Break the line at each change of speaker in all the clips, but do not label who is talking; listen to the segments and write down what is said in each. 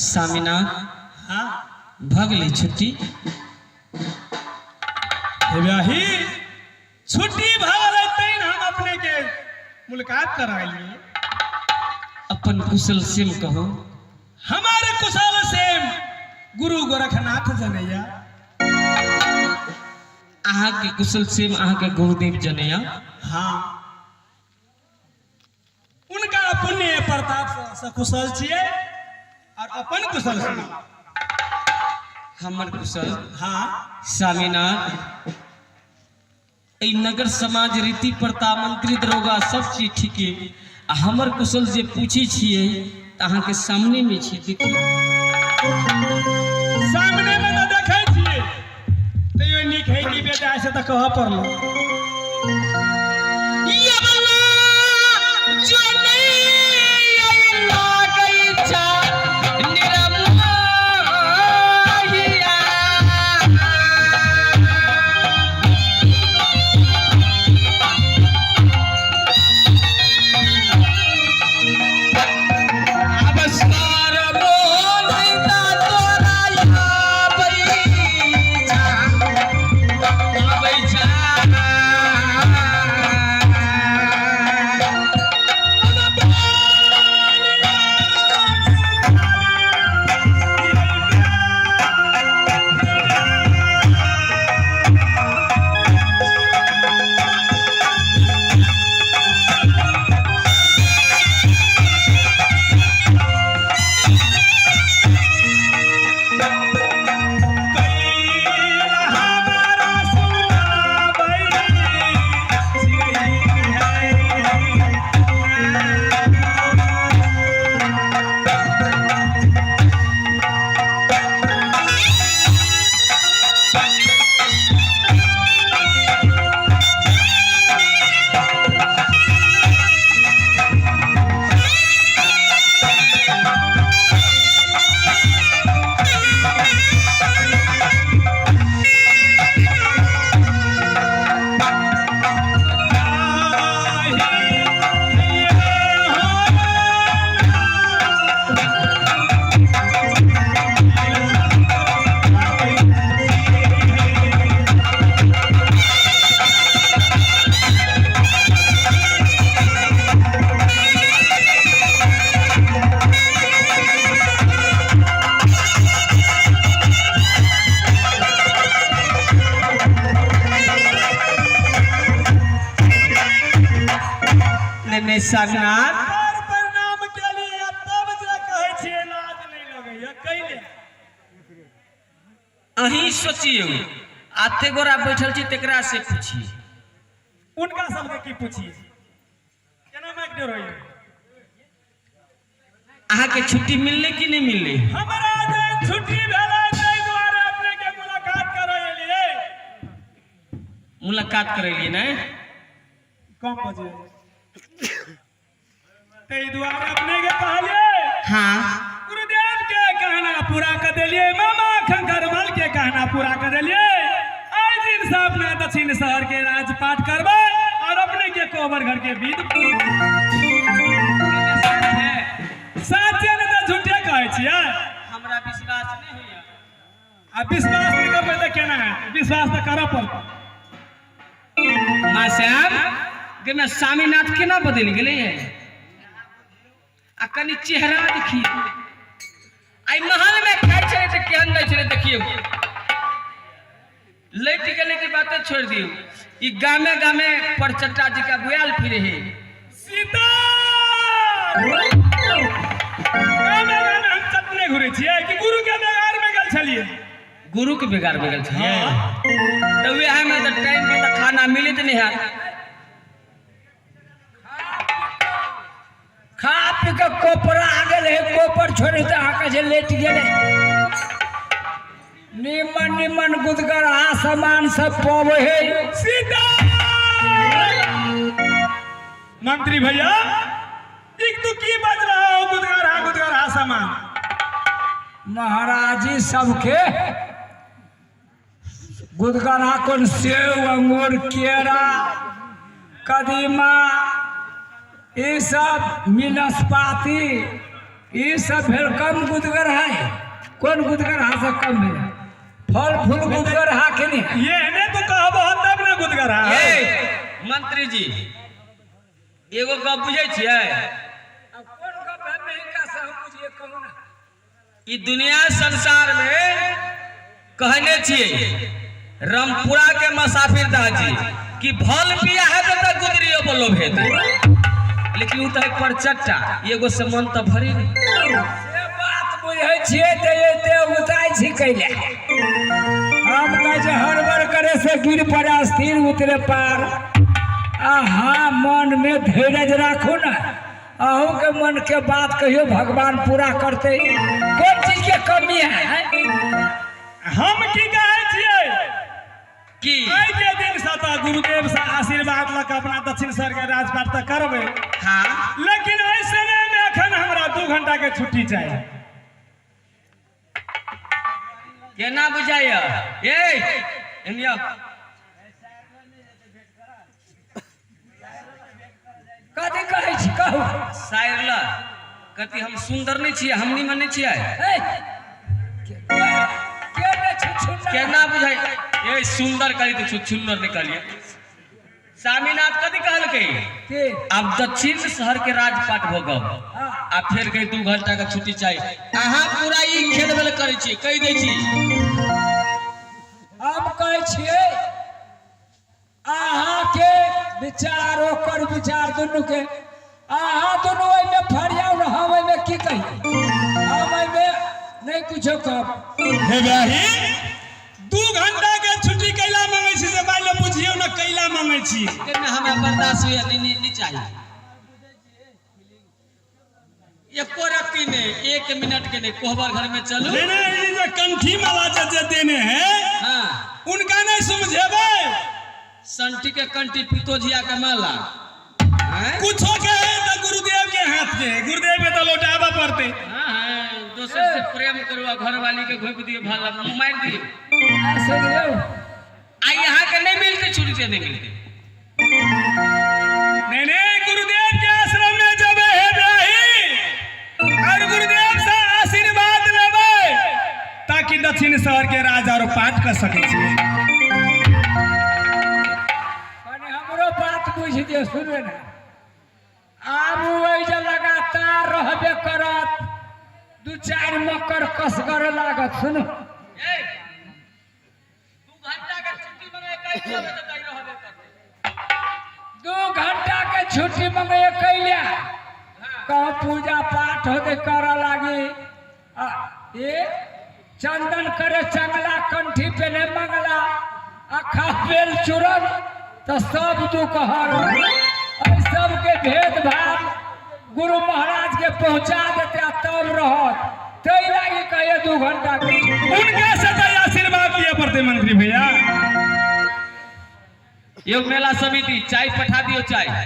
सामिना भगली छुट्टी
छुट्टी भगल हम अपने के मुलाकात कराइए।
अपन कुशल सेम कहो।
हमारे कुशल सेम गुरु गोरखनाथ जनैया।
आहा के कुशल सेम आहा के गुरुदेव जनैया।
हाँ उनका पुण्य प्रताप से कुशल छिए और अपन कुशल से
हमर कुशल।
हाँ
सामिना नगर समाज रीति प्रथा मंत्री दरोगा सब चीज ठीक है। हमर कुशल जे पूछी छिए अहाँ के सामने में छी देखिए।
सामने में तो देखे छिए तो निक है कि बेटा ऐसे तो कह पड़लो।
ये वाला जो नहीं लागे छा सागनाथ
प्रणाम के लिए तब जे कहै छी लाज नहीं लगैया कैले।
अही सोचियो आते गोरा बैठल छी तेकरा से पूछी।
उनका सबके की पूछी केना माइक डर होय।
आहा के छुट्टी मिलले कि नहीं मिलले।
हमरा जे छुट्टी भेला तै द्वारे अपने के मुलाकात करे लिए।
मुलाकात करे लिए ना
कम बजे तै द्वारे अपने के कहलिए।
हाँ
गुरुदेव के कहना पूरा कर दिलिए। मामा खंखरमल के कहना पूरा कर दिलिए। आज दिन से अपने दक्षिण शहर के राजपाट करबे और अपने के कोबर घर के विध साचे ने तो झूठे कहे छिए।
हमरा विश्वास नहीं होया।
आ विश्वास नहीं करबे त केना है। विश्वास तो करब पड़त।
मां साहब के मैं सामीनाथ केना बदल गेले है। आ कनी चेहरा देखिए। आई महल में खाइ छले त केहन नहीं छले देखिए। लेट गेले की बात छोड़ दियो। ई गामे गामे परचट्टा जी का बुआल फिरे है।
सीता गामे गामे हम चटने घुरे छिए कि गुरु के बेगार में गेल छलिए।
गुरु के बेगार में गेल छलिए तो वह में तो टाइम पे तो खाना मिले त नहीं है।
खा पी के कोपरा आ गए है। कोपर छोड़े तो आके से लेट गए। निमन निमन गुदगर सामान सब पावे है।
सीता मंत्री भैया एक तो की बज रहा हो गुदगर सामान।
महाराज जी सबके गुदगरा कौन सेव अंगूर केरा कदीमा ये सब मिलसपाती ये सब भेल कम गुदगर है। कौन गुदगर हा से कम भेल? फल फूल गुदगर हा के नहीं?
ये ने तो कहबो तब ने गुदगर हा।
ए मंत्री जी एगो गप बुझै छियै?
अब कौन गप है नहीं का से हम बुझिए कहूं ना।
ई दुनिया संसार में कहने छियै रामपुरा के मुसाफिर दाजी कि भल पिया है तो गुदरियो बोलो भेदे, लेकिन उ त एक पर चट्टा एगो से मन त भरी नहीं।
से बात बुझै छिए ते एते उताय छी कैले। हम कह जे हड़बड़ करे से गिर पड़े स्थिर उतरे पार। हाँ मन में धैर्य राखो ना। अहू के मन के बात कहियो भगवान पूरा करते। कौन चीज के कमी है?
हम की कहै छियै
कि
आइ के दिन सता गुरुदेव से आशीर्वाद लक अपना दक्षिण सर के राजपाट तक करबै।
हाँ
लेकिन ओइ समय में अखन हमरा 2 घंटा के छुट्टी चाहिए।
केना बुझाइय? ए एनिया
कथी कहै छी कहू?
शायर ला कति हम सुंदर नहीं छियै, हम निमन नहीं छियै?
ए, के ने छुछुन्ना?
केना बुझाइ? ए सुंदर कही तो छुछुन्नर निकालिए। स्वामीनाथ कथी कहलकै?
के?
अब दक्षिण शहर के राजपाट भोगब
हाँ।
आ फिर कहीं 2 घंटा का छुट्टी चाहिए। अहाँ पूरा ई खेल बेल करे छी, कह दे छी।
हम कहै छियै अहाँ के विचार ओकर विचार दुनू के अहाँ दुनू ओइ में फरियाउ न। हम ओइ में की कही? हम ओइ में नहीं कुछो कहब।
हे भाई 2 घंटा के छुट्टी कैला मांगै छी से माइले बुझियो न कैला मांगै छी।
केना हमरा बर्दाश्त होय नहीं चाहिए। एको रत्ती ने 1 मिनट के नहीं कोहबर घर में चलू।
नहीं नहीं ये जो कंठी माला जे देने हैं
हाँ
उनका नहीं समझेबे।
संटी के कंठी पितोजिया के माला। हाँ
कुछो कहे तो गुरुदेव के हाथ के गुरुदेव के तो लौटाबा पड़ते।
हाँ दोसर से प्रेम करुआ घर वाली के घोप दिए भाला मार दिए।
ऐसे रहो।
आ यहाँ के नहीं मिलते छुट्टी से नहीं मिलते।
नहीं नहीं गुरुदेव के आश्रम में जब है रही और गुरुदेव से आशीर्वाद लेबे ताकि दक्षिण शहर के राजा और पाठ कर सके छी।
कने हमरो बात बुझ दियो सुनबे ना। आब ओइ जे लगातार रहबे करत 2-4 मकर कसगर लागत। सुनो
2 घंटा का छुट्टी मंगे कहीं जाबे तो कहीं रहबे करते।
2 घंटा के छुट्टी मंगे कैला कहाँ पूजा पाठ होते कर लागी। ये चंदन करे चंगला कंठी पे ने मंगला अखा बेल चूरन तो सब दुकहर सब के भेदभाव गुरु महाराज के पहुंचा देते तब रहत। तै लागी कहे 2 घंटा के
उनके से तो आशीर्वाद लिए पड़ते मंत्री भैया।
ये मेला समिति चाय पठा दियो चाय। अब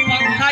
पंखा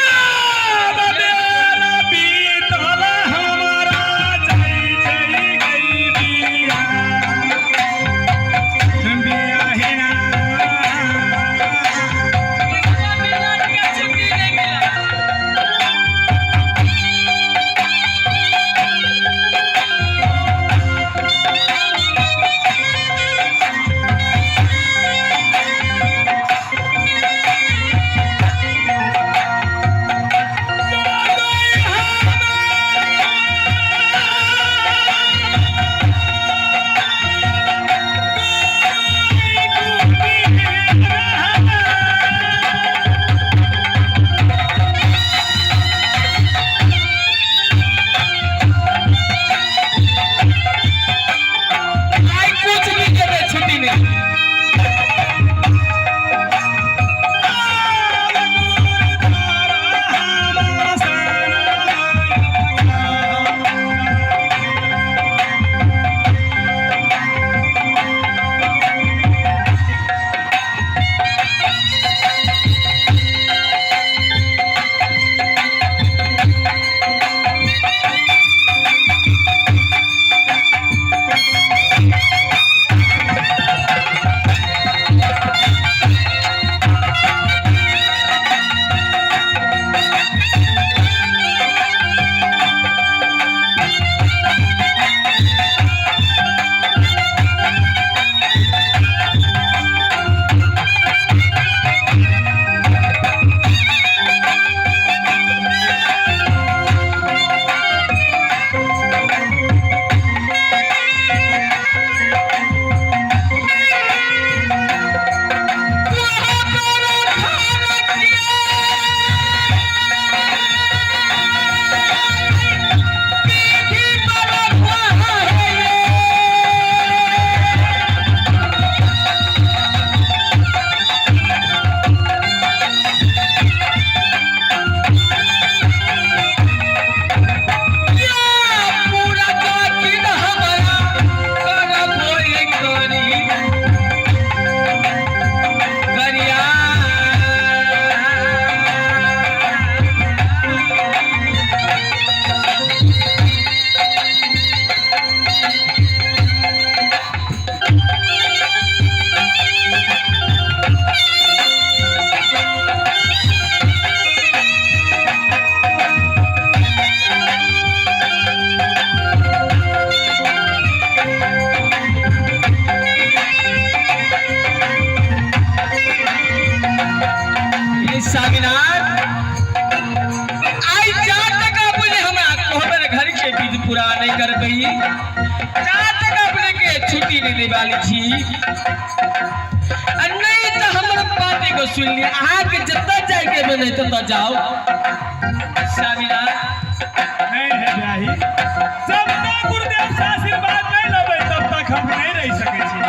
पूरा नहीं कर पाई जहाँ तक अपने के छुट्टी नहीं वाली थी नहीं तो हमारे बातें को सुन लिया आगे जितना जाएंगे मैं नहीं तो जाओ स्वामीनाथ
नहीं है ब्याही जब तक गुरुदेव से आशीर्वाद नहीं लगे तब तक हम नहीं रह सके छी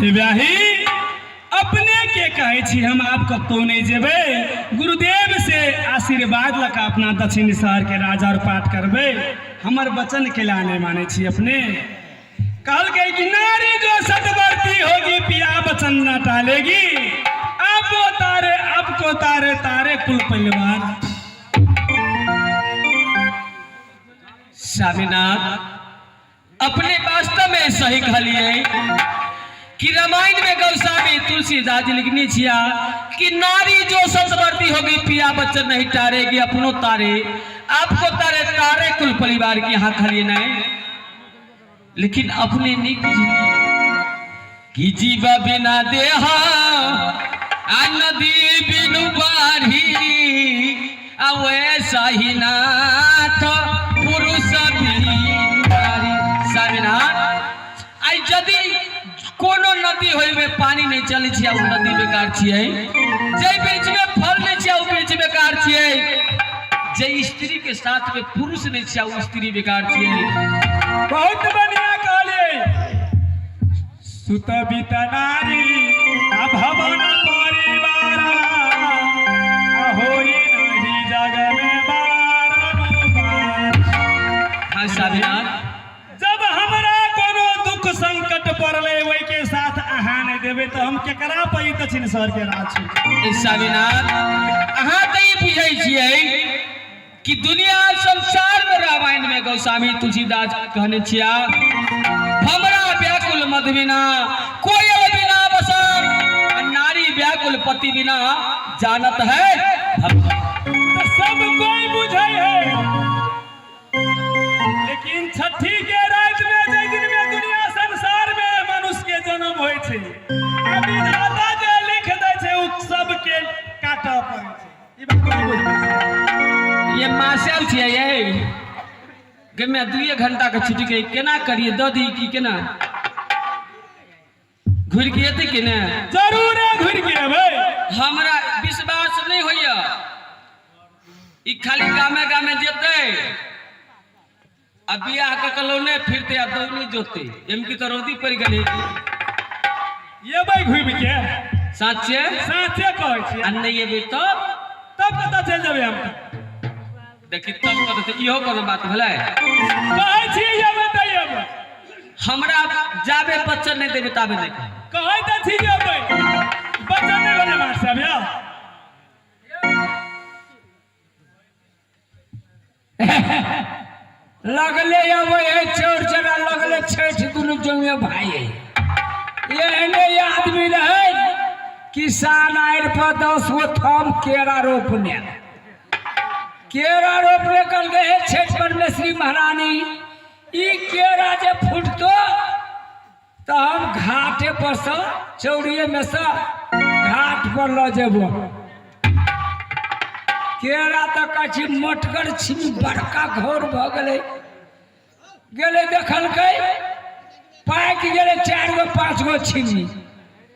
ब्याही अपने के कहे छी हम आप कतो नहीं जेबे गुरुदेव से आशीर्वाद लका अपना दक्षिण शहर के राजा और पाठ करबे हमर वचन के लाने माने छी अपने कल गई कि नारी जो सतवर्ती होगी पिया वचन न टालेगी आपको तारे तारे कुल परिवार।
स्वामीनाथ अपने वास्तव में सही कहलिए कि रामायण में गौस्वामी तुलसीदास जी लिखनी छिया कि नारी जो सतवर्ती होगी पिया बच्चन नहीं टारेगी अपनों तारे आपको तारे तारे कुल परिवार की यहाँ खलिए नहीं लेकिन अपने नहीं कि जीवा बिना देहा नदी बिनु बाढ़ी वैसा ही नाथ पुरुष आई यदि कोनो नदी होई में पानी नहीं चली छिया उ नदी बेकार छिए जे बीच में फल नहीं छिया उ बीच बेकार छिए जे स्त्री के साथ में पुरुष नहीं छिया उ स्त्री बेकार छिए।
बहुत बढ़िया कहले सुत बित नारी भवन परिवार होई नहीं जग में बार।
हाँ स्वामीनाथ
जब हमरा कोनो दुख संकट पड़ले वही के साथ अहाँ नहीं देवे तो हम केकरा पई दक्षिण शहर के राज छी।
स्वामीनाथ अहाँ तो ये बुझे छिए कि दुनिया संसार में रामायण में गौस्वामी तुलसीदास कहने छिया हमरा व्याकुल मद बिना कोयल बिना बसर नारी व्याकुल पति बिना जानत है
तो सब कोई बुझे है लेकिन छठी के रात में जे दिन में दुनिया संसार में मनुष्य के जन्म होय छे अभी दादा जे लिख दे छे उ सब के काटऽ पड़े छे ई बात नहीं बुझे
ये मासेल छिए ये कि मैं 2 घंटा के छुट्टी के केना करिए द दी की केना घुर के एते के ने
जरूर है घुर के अबे
हमरा विश्वास नहीं होइया ई खाली गामे गामे जेते अब बियाह के कलोने फिरते आ दौनी जोते एम की तो रोदी पड़ गली
ये भाई घुम के
साचे
कहै छी
आ नहीं ये तो
तब पता चल जाबे हम
देखी तब कहते इहो कोनो बात भेलै
कहै छी ये बताइए
हमरा जाबे बच्चन नहीं देबे ताबे नहीं
कहै त छी ये भाई बच्चा नहीं बने मार साहब या
लगले अबे चोर चरा लगले छठ दुनु जंगे भाई एहने आदमी रहे किसान आएर पर 10 गो थम केरा रोपने कल गए छठ पर में श्री महारानी ई केरा जे फुटतो तो हम घाटे पर से चौड़िए में से घाट पर ल जेबो केरा तो कछी मोटगर छिमी बड़का घोर भ गेले देखलकै पाक गेले 4 गो 5 गो छिमी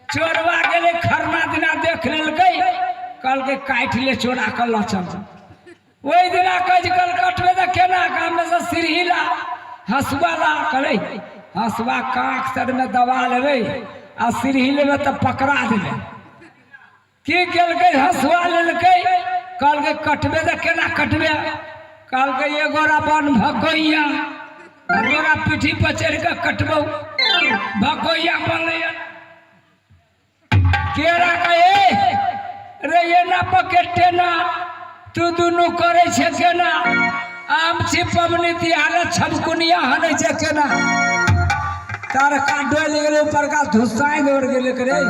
चोरवा गेले खरना दिना देख लेलकै कहलकै काट ले चोरा कर लचल वही दिना कह कल कटबे तो केना काम में से सिरहिला हसुआ ला करे हसुआ काख सर में दबा लेबे आ सिरहिल में तो पकड़ा देबे की केलकै हसुआ लेलकै कहलकै कटबे तो केना कटबे कहलकै एगोरा बन भगोइया एगोरा पीठी पर चढ़ के कटबो भगोइया बनले केरा कहे रे ये ना पकेटे ना तू दुनू करे छे केना आम छी पबनी दिहाले छमकुनिया हने छे केना तार काडोल गेले ऊपर का धुसाई दौड़ गेले करे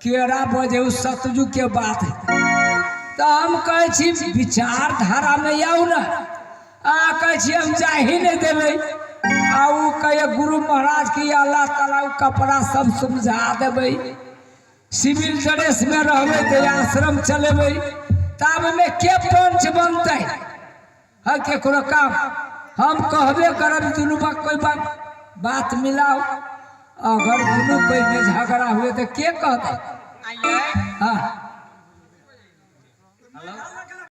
केरा बजे उस सतजू के बात है तो हम कहे छी विचारधारा में आऊ ना आ कहे छी हम जाही नहीं देबे आऊ कहे गुरु महाराज की अल्लाह ताला कपड़ा सब समझा देबे सिविल ड्रेस में रहबे तो आश्रम चलेबे तब में के पंच बनते है केकरो काम हम कहबे करब दुनू बा कोई बात मिलाओ अगर दुनू कोई में झगड़ा हुए तो के कहते हाँ